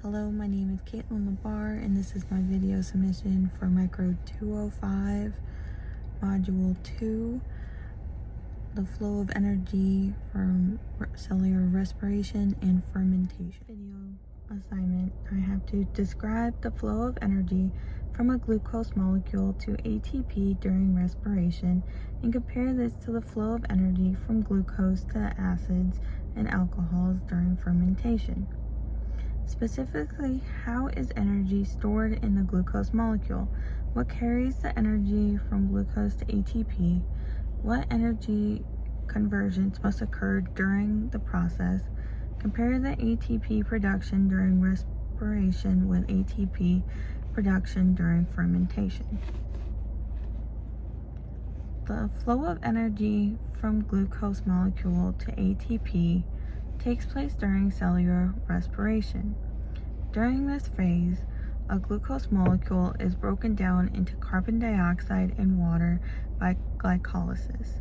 Hello, my name is Caitlin Labar, and this is my video submission for Micro 205, Module 2, the flow of energy from cellular respiration and fermentation. Video assignment, I have to describe the flow of energy from a glucose molecule to ATP during respiration and compare this to the flow of energy from glucose to acids and alcohols during fermentation. Specifically, how is energy stored in the glucose molecule? What carries the energy from glucose to ATP? What energy conversions must occur during the process? Compare the ATP production during respiration with ATP production during fermentation. The flow of energy from glucose molecule to ATP takes place during cellular respiration. During this phase, a glucose molecule is broken down into carbon dioxide and water by glycolysis,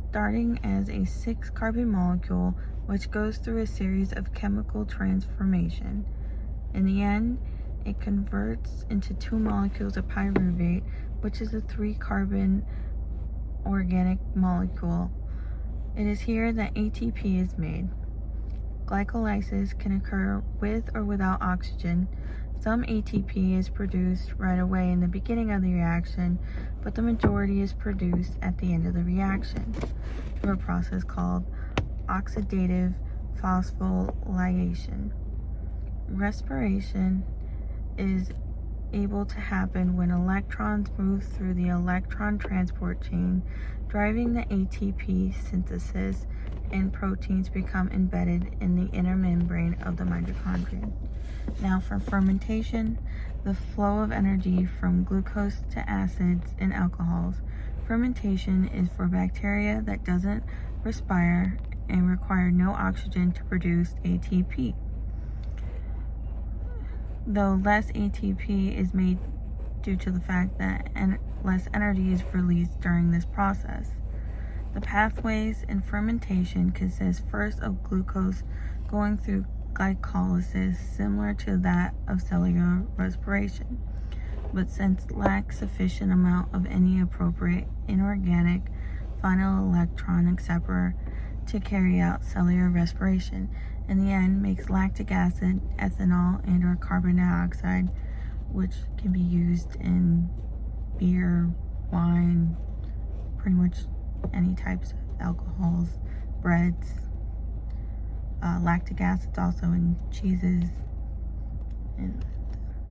starting as a 6-carbon molecule which goes through a series of chemical transformation. In the end, it converts into 2 molecules of pyruvate, which is a 3-carbon organic molecule. It is here that ATP is made. Glycolysis can occur with or without oxygen. Some ATP is produced right away in the beginning of the reaction, but the majority is produced at the end of the reaction through a process called oxidative phosphorylation. Respiration is able to happen when electrons move through the electron transport chain, driving the ATP synthesis, and proteins become embedded in the inner membrane of the mitochondrion. Now for fermentation, the flow of energy from glucose to acids and alcohols. Fermentation is for bacteria that doesn't respire and require no oxygen to produce ATP. Though less ATP is made due to the fact that less energy is released during this process. The pathways in fermentation consist first of glucose going through glycolysis similar to that of cellular respiration, but since lacks sufficient amount of any appropriate inorganic final electron acceptor to carry out cellular respiration. In the end, makes lactic acid, ethanol, and or carbon dioxide, which can be used in beer, wine, pretty much any types of alcohols, breads. Lactic acid also in cheeses and